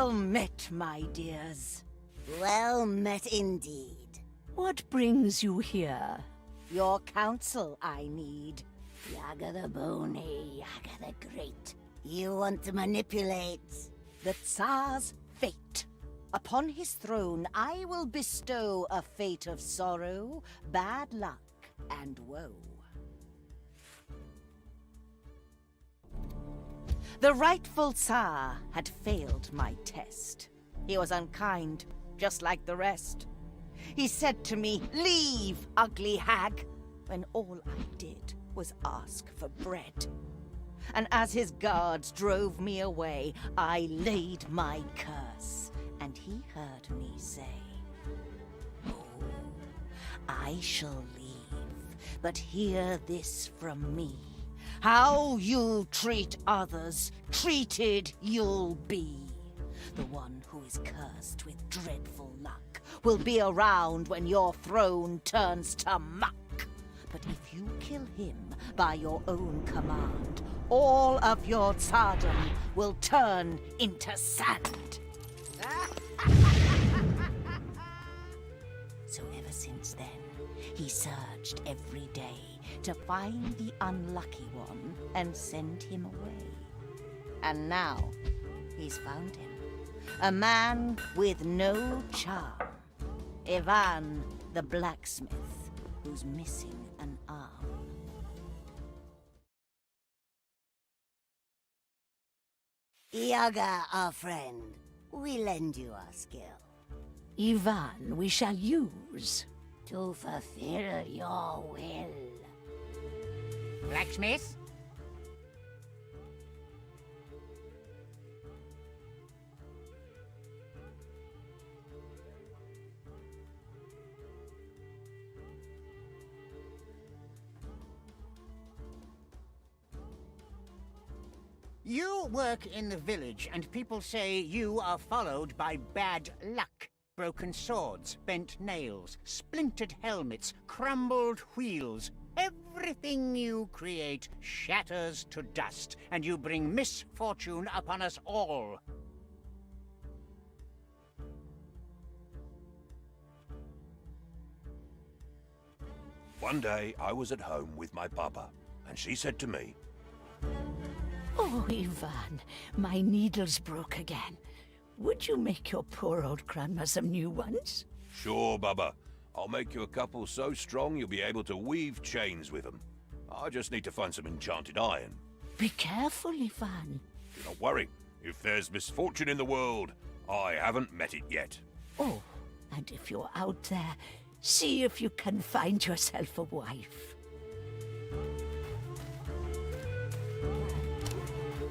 Well met, my dears. Well met indeed. What brings you here? Your counsel I need. Yaga the Bony, Yaga the Great. You want to manipulate The Tsar's fate. Upon his throne I will bestow a fate of sorrow, bad luck, and woe. The rightful Tsar had failed my test. He was unkind, just like the rest. He said to me, "Leave, ugly hag," when all I did was ask for bread. And as his guards drove me away, I laid my curse, and he heard me say, "Oh, I shall leave, but hear this from me. How you treat others, treated you'll be. The one who is cursed with dreadful luck will be around when your throne turns to muck. But if you kill him by your own command, all of your tsardom will turn into sand." So ever since then, he searched every day to find the unlucky one and send him away. And now, he's found him. A man with no charm. Ivan the blacksmith, who's missing an arm. Yaga, our friend. We lend you our skill. Ivan we shall use. To fulfill your will. Blacksmith? You work in the village, and people say you are followed by bad luck. Broken swords, bent nails, splintered helmets, crumbled wheels. Everything you create shatters to dust, and you bring misfortune upon us all. One day, I was at home with my papa, and she said to me, Oh, Ivan, my needle's broke again. Would you make your poor old grandma some new ones? "Sure, Baba. I'll make you a couple so strong you'll be able to weave chains with them. I just need to find some enchanted iron." Be careful, Ivan. Do not worry. If there's misfortune in the world, I haven't met it yet. Oh, and if you're out there, see if you can find yourself a wife.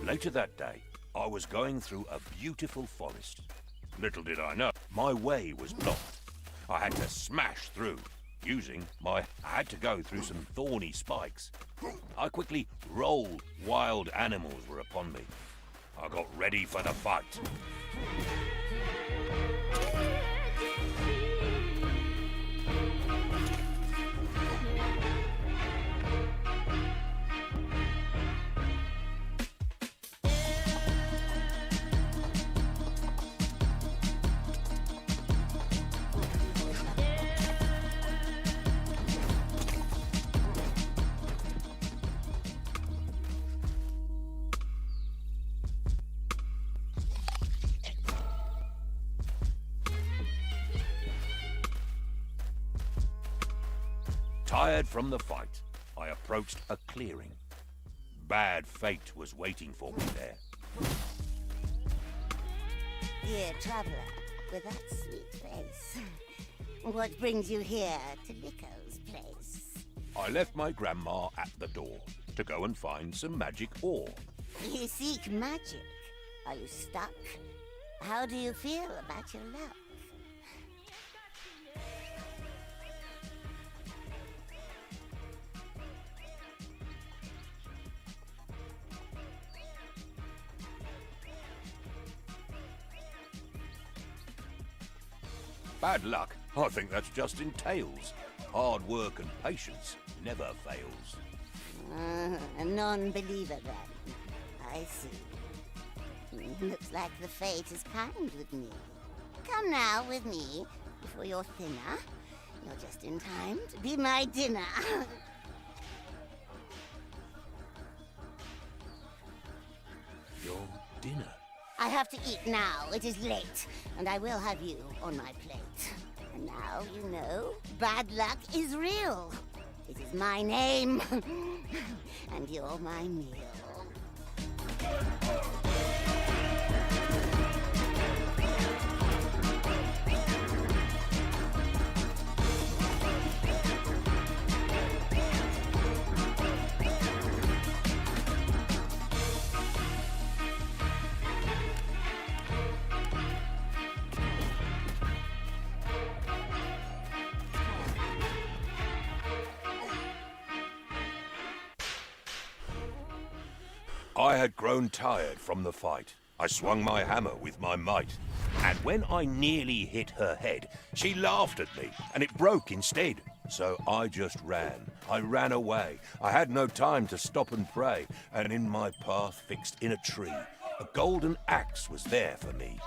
Later that day, I was going through a beautiful forest. Little did I know, my way was blocked. I had to smash through. I had to go through some thorny spikes. I quickly rolled. Wild animals were upon me. I got ready for the fight. Tired from the fight, I approached a clearing. Bad fate was waiting for me there. Dear traveler, with that sweet face, what brings you here to Nico's place? I left my grandma at the door to go and find some magic ore. You seek magic. Are you stuck? How do you feel about your luck? Bad luck? I think that's just in tales. Hard work and patience never fails. A non-believer then. I see. Looks like the fate is kind with me. Come now with me before you're thinner. You're just in time to be my dinner. Your dinner? I have to eat now. It is late, and I will have you on my plate. And now you know bad luck is real. It is my name, and you're my meal. I had grown tired from the fight. I swung my hammer with my might, and when I nearly hit her head, she laughed at me, and it broke instead. So I just ran. I ran away. I had no time to stop and pray, and in my path fixed in a tree, a golden axe was there for me.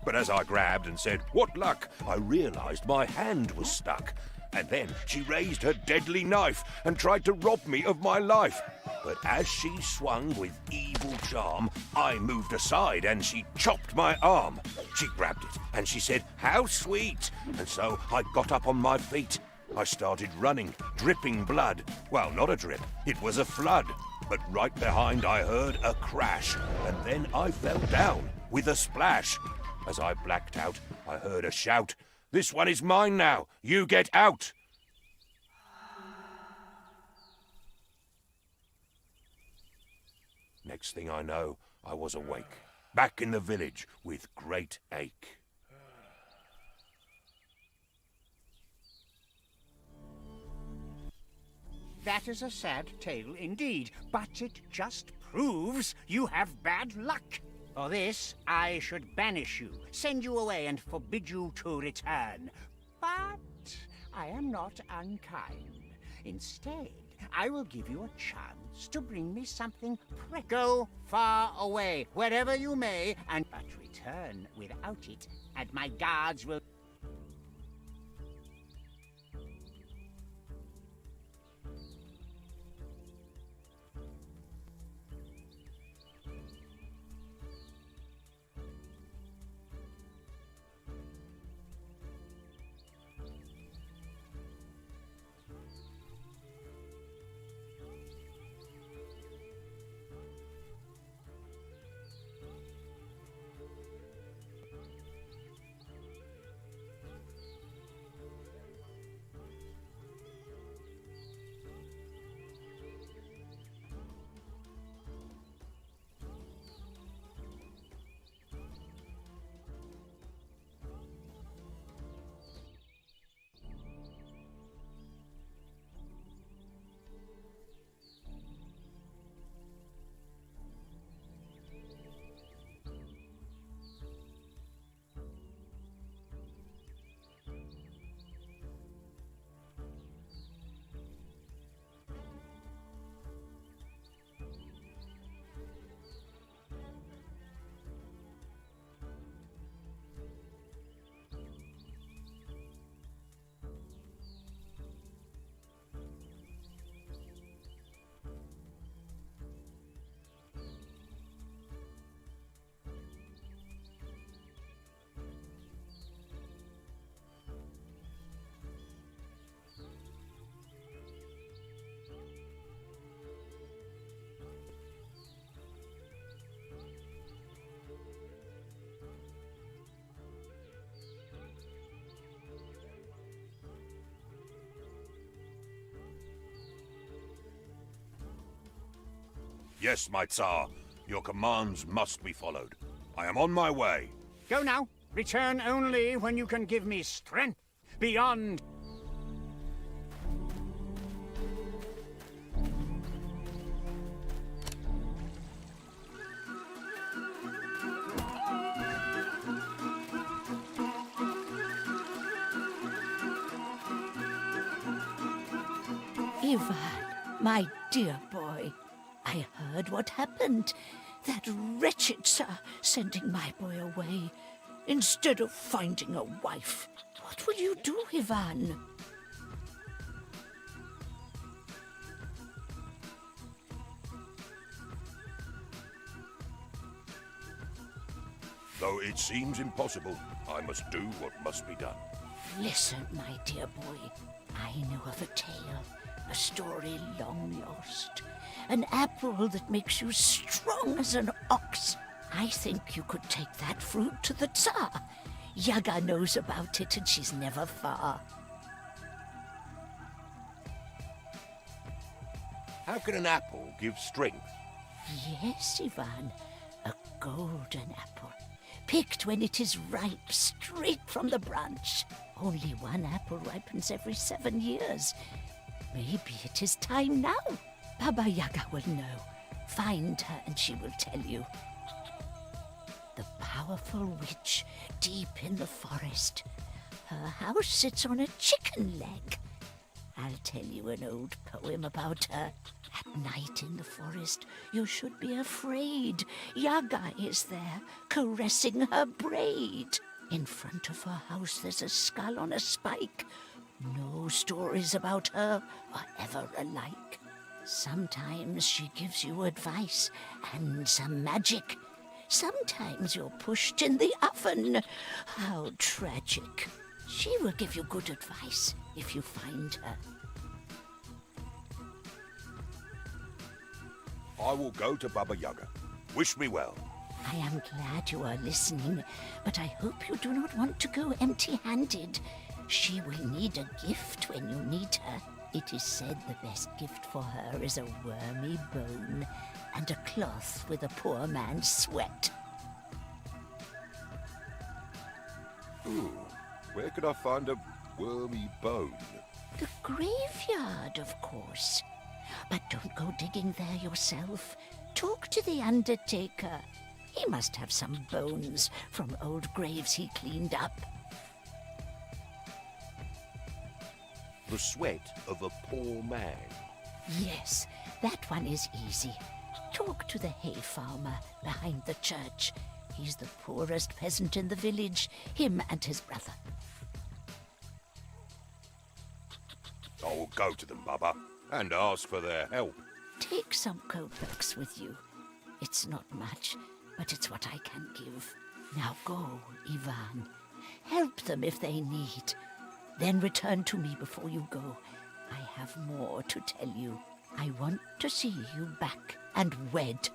But as I grabbed and said, "What luck?" I realized my hand was stuck. And then she raised her deadly knife and tried to rob me of my life. But as she swung with evil charm, I moved aside and she chopped my arm. She grabbed it and she said, "How sweet!" And so I got up on my feet. I started running, dripping blood. Well, not a drip, it was a flood. But right behind I heard a crash, and then I fell down with a splash. As I blacked out, I heard a shout, "This one is mine now, you get out!" Next thing I know, I was awake, back in the village with great ache. That is a sad tale indeed, but it just proves you have bad luck. For this, I should banish you, send you away, and forbid you to return. But I am not unkind. Instead, I will give you a chance to bring me something Go far away, wherever you may, and but return without it, and my guards will... Yes, my Tsar, your commands must be followed. I am on my way. Go now. Return only when you can give me strength beyond... Ivan, my dear boy, I heard what happened. That wretched Tsar sending my boy away instead of finding a wife. What will you do, Ivan? Though it seems impossible, I must do what must be done. Listen, my dear boy. I know of a tale, a story long lost. An apple that makes you strong as an ox. I think you could take that fruit to the Tsar. Yaga knows about it and she's never far. How can an apple give strength? Yes, Ivan, a golden apple. Picked when it is ripe, straight from the branch. Only one apple ripens every 7 years. Maybe it is time now. Baba Yaga will know. Find her and she will tell you. The powerful witch deep in the forest. Her house sits on a chicken leg. I'll tell you an old poem about her. At night in the forest, you should be afraid. Yaga is there, caressing her braid. In front of her house there's a skull on a spike. No stories about her are ever alike. Sometimes she gives you advice and some magic. Sometimes you're pushed in the oven. How tragic. She will give you good advice if you find her. I will go to Baba Yaga. Wish me well. I am glad you are listening, but I hope you do not want to go empty-handed. She will need a gift when you need her. It is said the best gift for her is a wormy bone and a cloth with a poor man's sweat. Ooh, where could I find a wormy bone? The graveyard, of course. But don't go digging there yourself. Talk to the undertaker. He must have some bones from old graves he cleaned up. The sweat of a poor man. Yes, that one is easy. Talk to the hay farmer behind the church. He's the poorest peasant in the village, him and his brother. I will go to them, Baba, and ask for their help. Take some kopecks with you. It's not much, but it's what I can give. Now go, Ivan. Help them if they need. Then return to me before you go. I have more to tell you. I want to see you back and wed,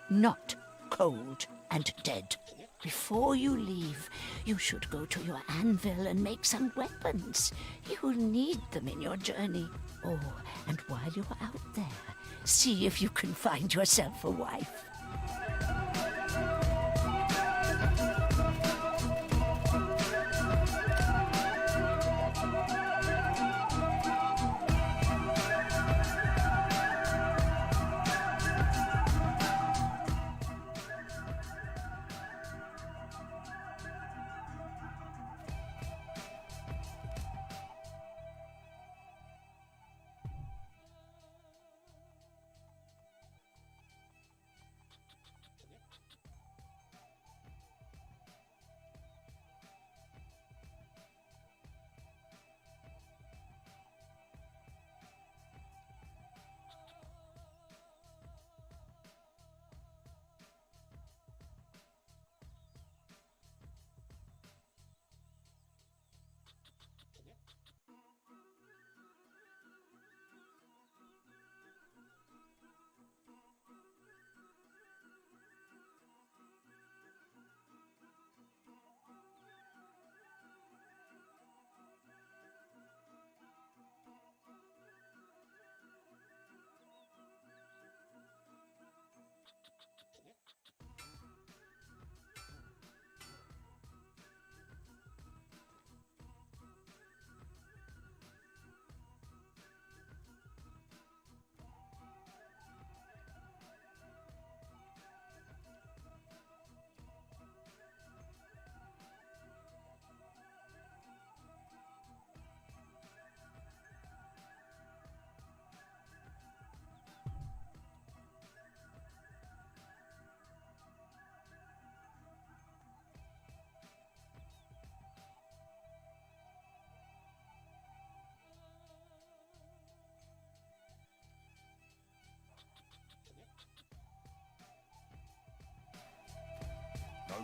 not cold and dead. Before you leave, you should go to your anvil and make some weapons. You'll need them in your journey. Oh, and while you're out there, see if you can find yourself a wife.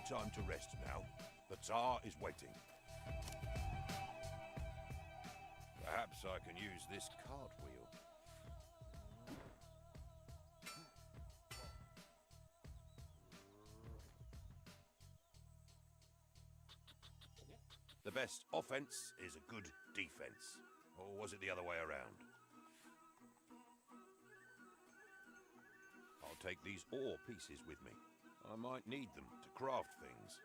No time to rest now. The Tsar is waiting. Perhaps I can use this cartwheel. The best offense is a good defense. Or was it the other way around? I'll take these ore pieces with me. I might need them to craft things.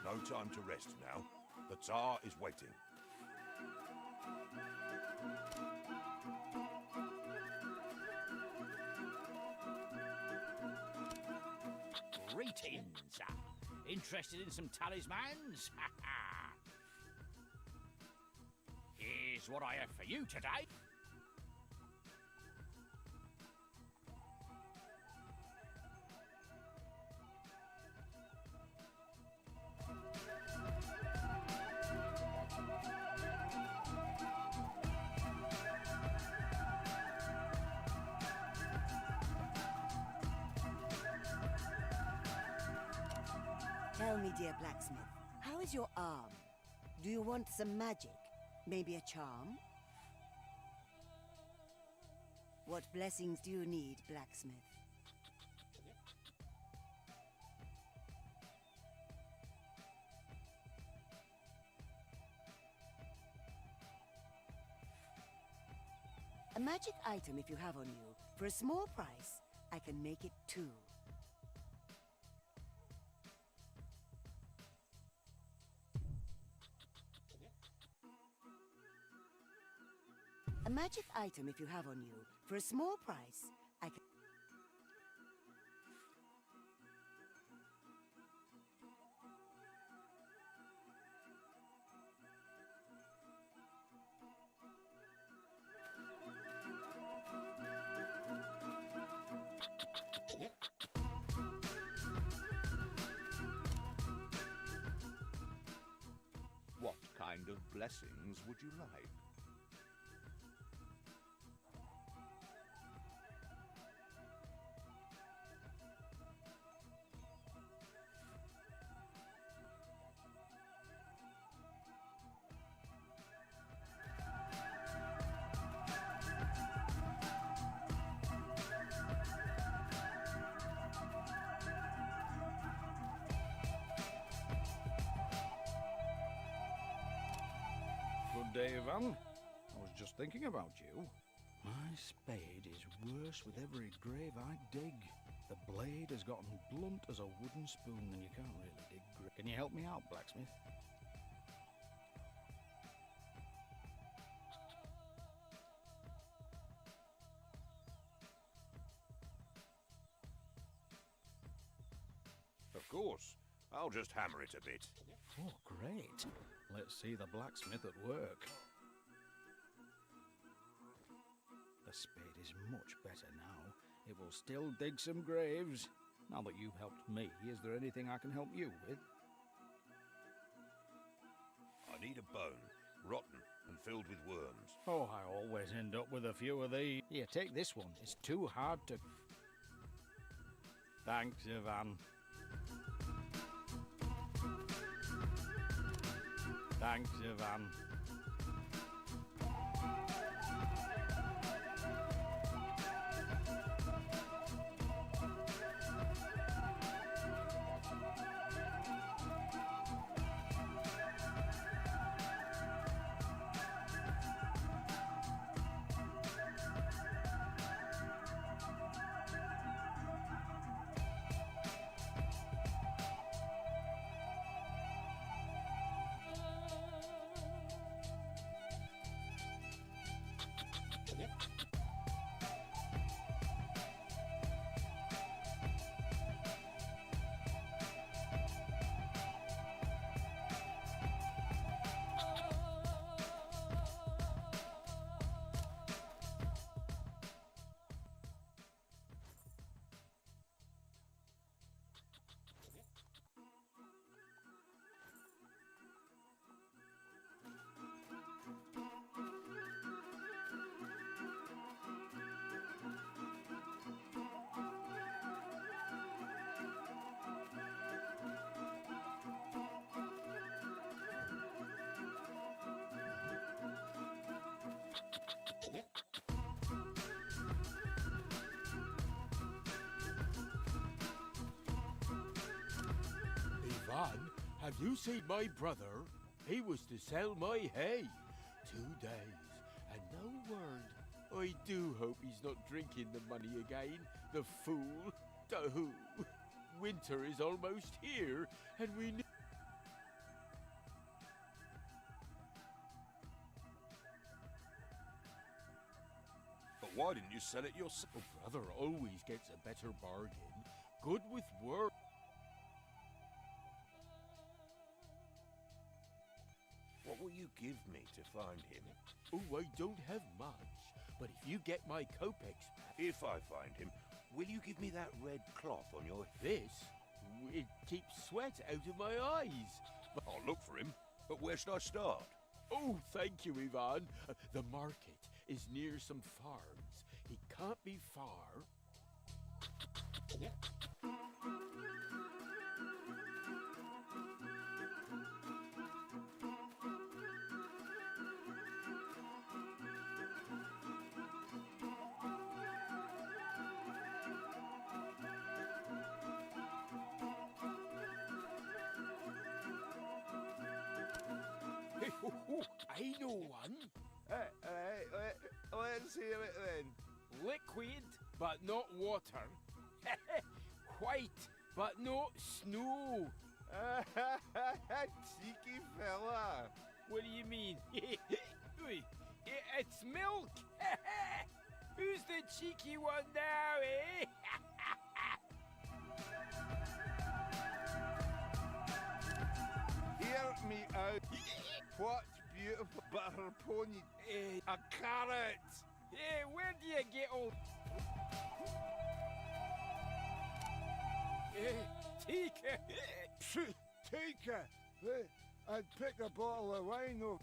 No time to rest now. The Tsar is waiting. Greetings. Interested in some talismans? Here's what I have for you today. Tell me, dear blacksmith, how is your arm? Do you want some magic? Maybe a charm? What blessings do you need, blacksmith? A magic item if you have on you. For a small price, I can make it too. A magic item if you have on you. For a small price, I can... What kind of blessings would you like? Good day, Ivan. I was just thinking about you. My spade is worse with every grave I dig. The blade has gotten blunt as a wooden spoon and you can't really dig. Can you help me out, blacksmith? Of course. I'll just hammer it a bit. Oh, great. Let's see the blacksmith at work. The spade is much better now. It will still dig some graves. Now that you've helped me, is there anything I can help you with? I need a bone, rotten and filled with worms. Oh, I always end up with a few of these. Here, take this one. It's too hard to... Thanks, Ivan. Thanks, Ivan. Ivan, have you seen my brother? He was to sell my hay. 2 days, and no word. I do hope he's not drinking the money again, the fool. Oh, winter is almost here, and we need... But why didn't you sell it yourself? Oh, brother always gets a better bargain. Good with work. What will you give me to find him? Oh, I don't have much, but if you get my kopecks back... If I find him, will you give me that red cloth on your head? This, it keeps sweat out of my eyes. I'll look for him, but where should I start? Oh, thank you, Ivan. The market is near some farms. He can't be far. I know one. Let's hear it then. Liquid, but not water. White, but not snow. Cheeky fella. What do you mean? It's milk. Who's the cheeky one now, eh? Hear me out. What beautiful butter pony. A carrot. Hey, where do you get all... Tika. Tika. I'd pick a bottle of wine off.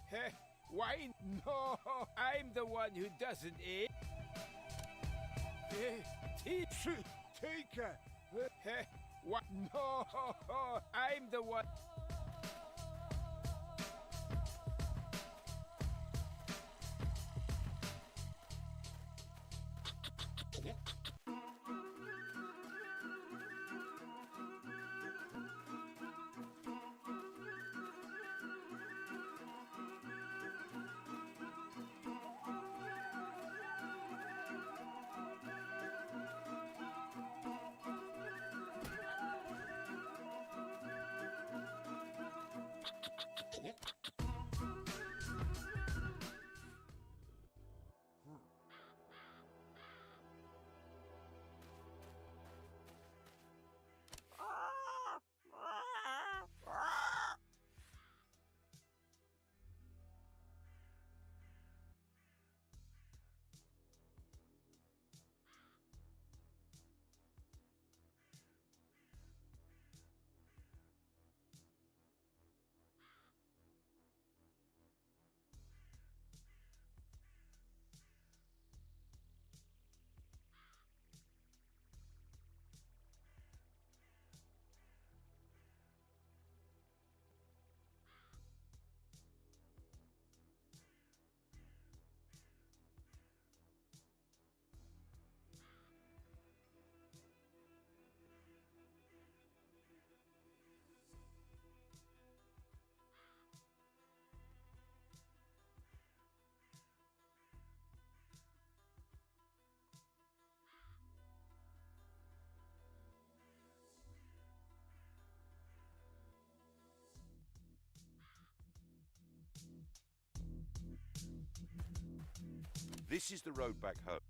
Wine? No. I'm the one who doesn't, eh? Tika. What? No. I'm the one... This is the road back home.